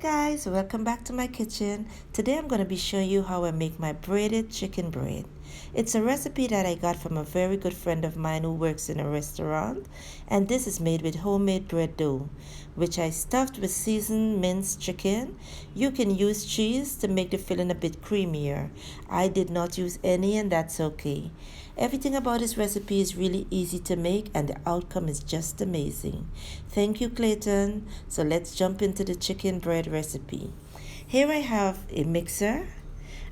Guys, welcome back to my kitchen. Today I'm going to be showing you how I make my braided chicken bread. It's a recipe that I got from a very good friend of mine who works in a restaurant, and this is made with homemade bread dough, which I stuffed with seasoned minced chicken. You can use cheese to make the filling a bit creamier. I did not use any, and that's okay. Everything about this recipe is really easy to make and the outcome is just amazing. Thank you, Clayton. So let's jump into the chicken bread recipe. Here I have a mixer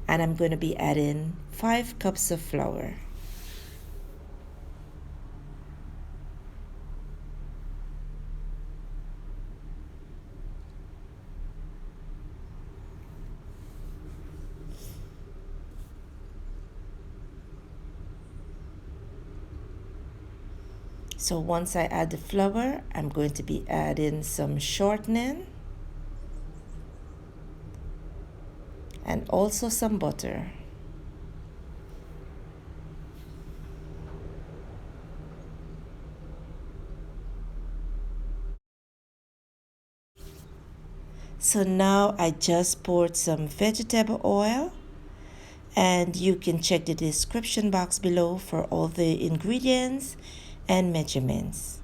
and I'm going to be adding 5 cups of flour. So once I add the flour, I'm going to be adding some shortening and also some butter. So now I just poured some vegetable oil, and you can check the description box below for all the ingredients and measurements.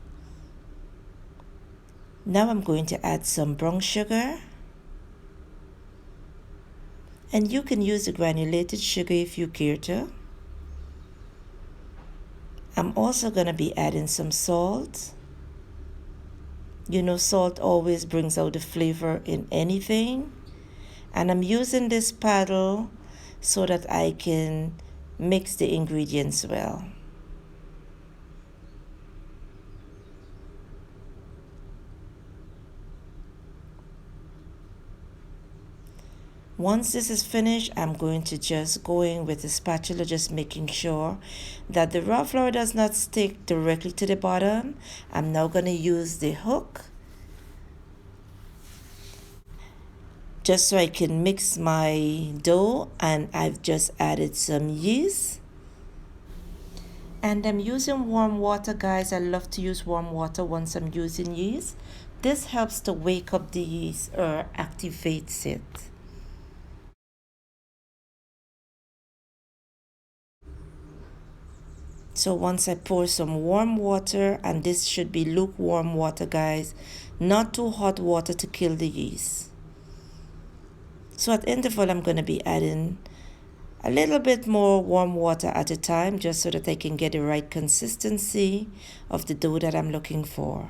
Now I'm going to add some brown sugar, and you can use the granulated sugar if you care to. I'm also going to be adding some salt. You know, salt always brings out the flavor in anything. And I'm using this paddle so that I can mix the ingredients well. Once this is finished, I'm going to just go in with a spatula, just making sure that the raw flour does not stick directly to the bottom. I'm now going to use the hook just so I can mix my dough, and I've just added some yeast. And I'm using warm water, guys. I love to use warm water once I'm using yeast. This helps to wake up the yeast or activates it. So once I pour some warm water, and this should be lukewarm water, guys, not too hot water to kill the yeast. So at interval, I'm going to be adding a little bit more warm water at a time, just so that I can get the right consistency of the dough that I'm looking for.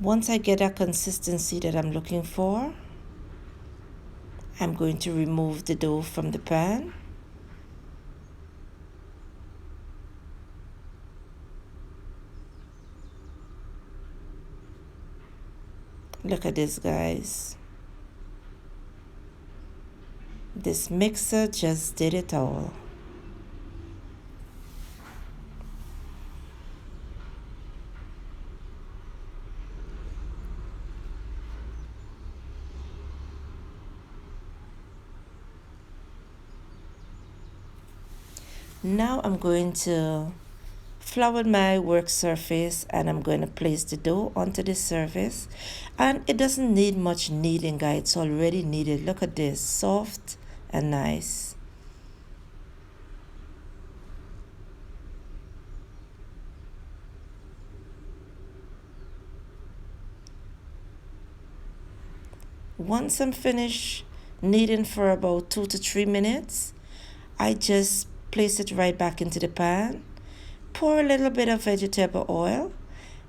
Once I get a consistency that I'm looking for, I'm going to remove the dough from the pan. Look at this, guys. This mixer just did it all. Now I'm going to flour my work surface, and I'm going to place the dough onto the surface. And it doesn't need much kneading, guys. It's already kneaded. Look at this, soft and nice. Once I'm finished kneading for about 2 to 3 minutes, I just place it right back into the pan, pour a little bit of vegetable oil,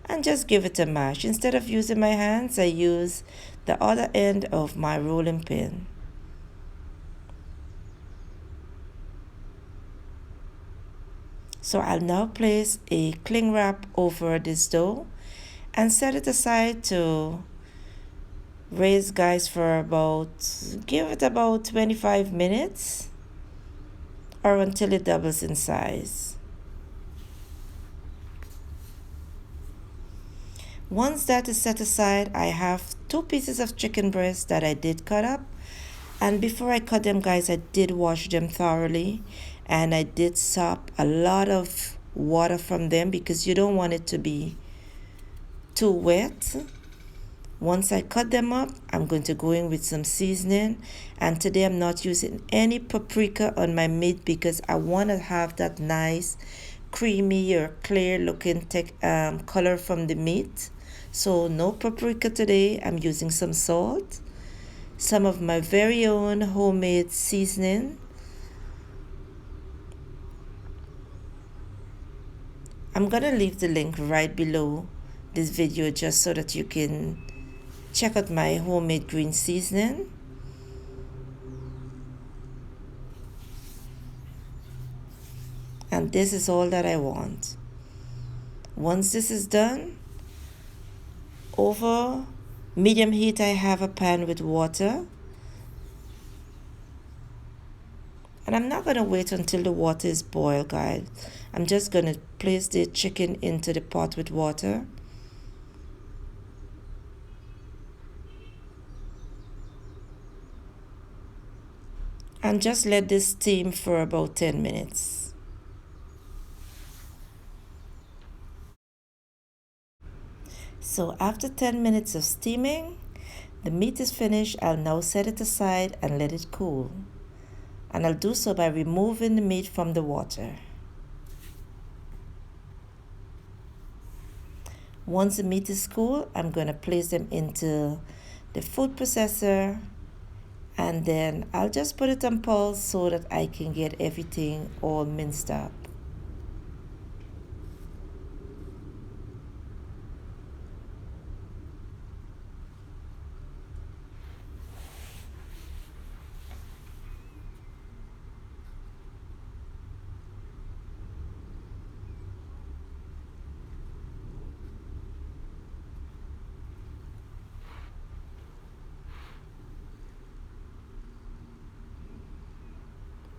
and just give it a mash. Instead of using my hands, I use the other end of my rolling pin. So I'll now place a cling wrap over this dough and set it aside to raise, guys, for give it about 25 minutes or until it doubles in size. Once that is set aside, I have 2 pieces of chicken breast that I did cut up. And before I cut them, guys, I did wash them thoroughly. And I did sop a lot of water from them because you don't want it to be too wet. Once I cut them up, I'm going to go in with some seasoning. And today I'm not using any paprika on my meat because I want to have that nice creamy or clear looking color from the meat. So no paprika today. I'm using some salt, some of my very own homemade seasoning. I'm gonna leave the link right below this video just so that you can check out my homemade green seasoning. And this is all that I want. Once this is done, over medium heat I have a pan with water. And I'm not going to wait until the water is boiled, guys. I'm just going to place the chicken into the pot with water. And just let this steam for about 10 minutes. So after 10 minutes of steaming, the meat is finished. I'll now set it aside and let it cool. And I'll do so by removing the meat from the water. Once the meat is cool, I'm going to place them into the food processor, and then I'll just put it on pulse so that I can get everything all minced up.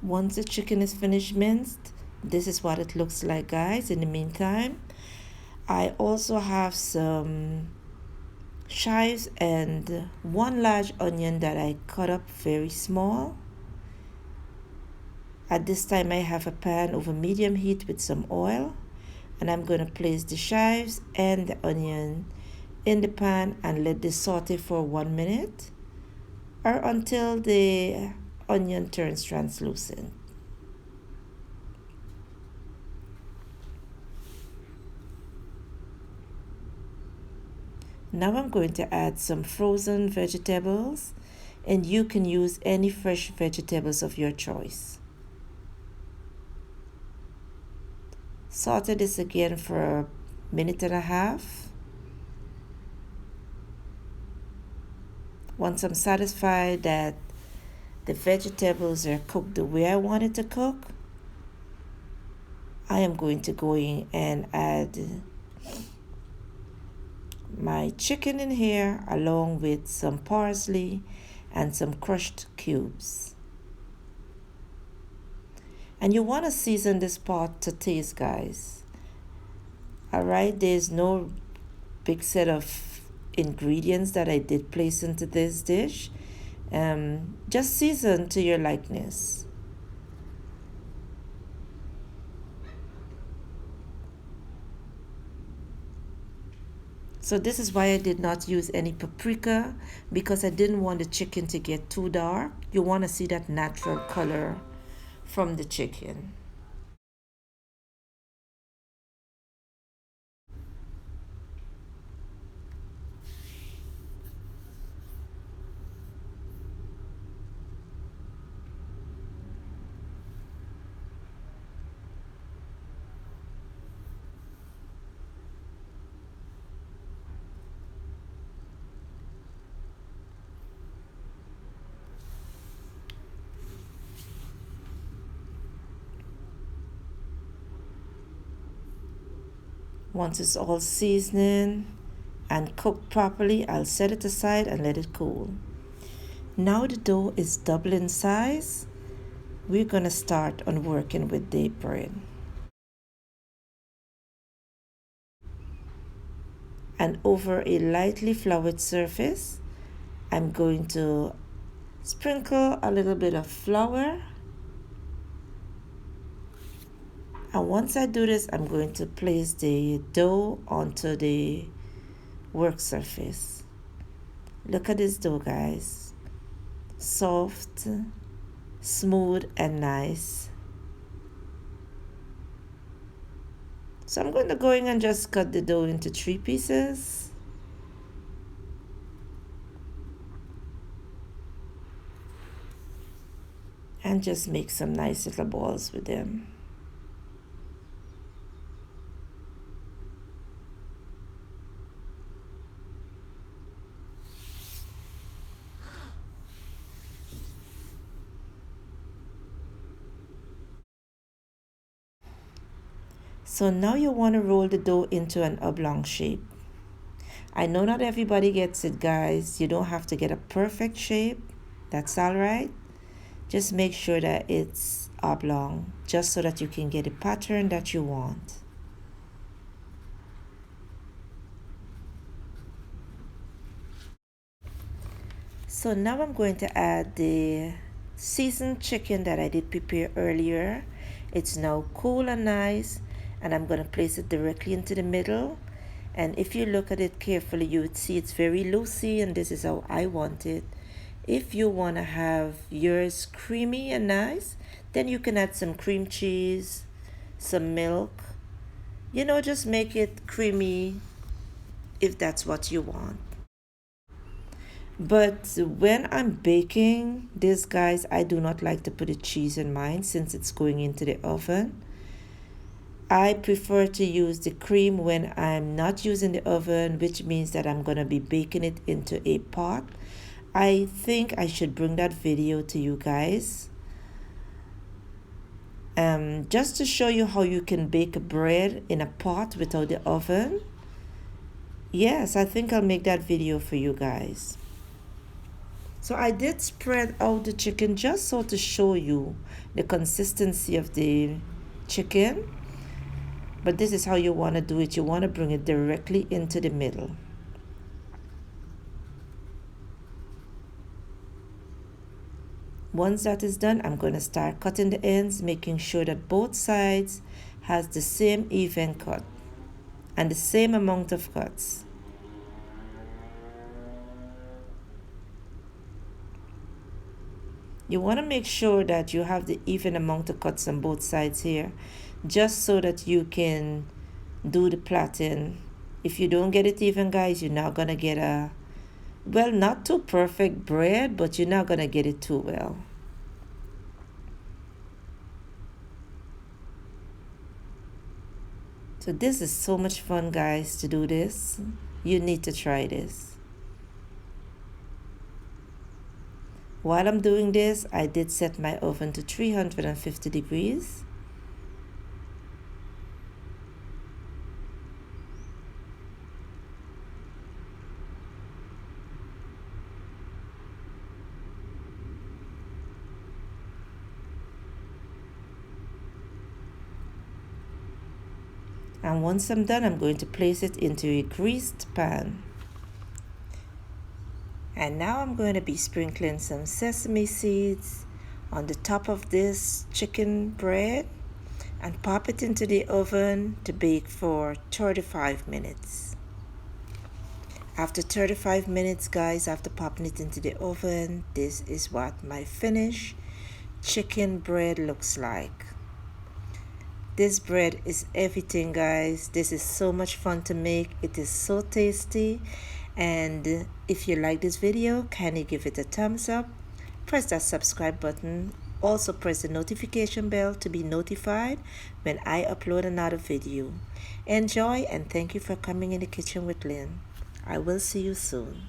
Once the chicken is finished minced, this is what it looks like, guys. In the meantime, I also have some chives and 1 large onion that I cut up very small. At this time, I have a pan over medium heat with some oil, and I'm going to place the chives and the onion in the pan and let this saute for 1 minute or until the onion turns translucent. Now I'm going to add some frozen vegetables, and you can use any fresh vegetables of your choice. Saute this again for a minute and a half. Once I'm satisfied that the vegetables are cooked the way I want it to cook, I am going to go in and add my chicken in here along with some parsley and some crushed cubes. And you want to season this pot to taste, guys. Alright, there's no big set of ingredients that I did place into this dish. Just season to your likeness. So this is why I did not use any paprika, because I didn't want the chicken to get too dark. You want to see that natural color from the chicken. Once it's all seasoning and cooked properly, I'll set it aside and let it cool. Now the dough is double in size. We're gonna start on working with the bread. And over a lightly floured surface, I'm going to sprinkle a little bit of flour. And once I do this, I'm going to place the dough onto the work surface. Look at this dough, guys. Soft, smooth, and nice. So I'm going to go in and just cut the dough into 3 pieces. And just make some nice little balls with them. So now you want to roll the dough into an oblong shape. I know not everybody gets it, guys. You don't have to get a perfect shape. That's all right. Just make sure that it's oblong, just so that you can get a pattern that you want. So now I'm going to add the seasoned chicken that I did prepare earlier. It's now cool and nice, and I'm going to place it directly into the middle. And if you look at it carefully, you would see it's very loosey, and this is how I want it. If you want to have yours creamy and nice, then you can add some cream cheese, some milk. You know, just make it creamy if that's what you want. But when I'm baking this, guys, I do not like to put the cheese in mine since it's going into the oven. I prefer to use the cream when I'm not using the oven, which means that I'm going to be baking it into a pot. I think I should bring that video to you guys. Just to show you how you can bake bread in a pot without the oven. Yes, I think I'll make that video for you guys. So I did spread out the chicken just so to show you the consistency of the chicken. But this is how you want to do it. You want to bring it directly into the middle. Once that is done, I'm going to start cutting the ends, making sure that both sides has the same even cut and the same amount of cuts. You want to make sure that you have the even amount of cuts on both sides here, just so that you can do the plaiting. If you don't get it even, guys, you're not going to get a, well, not too perfect bread, but you're not going to get it too well. So this is so much fun, guys, to do this. You need to try this. While I'm doing this, I did set my oven to 350 degrees. And once I'm done, I'm going to place it into a greased pan. And now I'm going to be sprinkling some sesame seeds on the top of this chicken bread and pop it into the oven to bake for 35 minutes. After 35 minutes, guys, after popping it into the oven, this is what my finished chicken bread looks like. This bread is everything, guys. This is so much fun to make. It is so tasty. And if you like this video, kindly give it a thumbs up. Press that subscribe button. Also press the notification bell to be notified when I upload another video. Enjoy, and thank you for coming in the kitchen with Lynn. I will see you soon.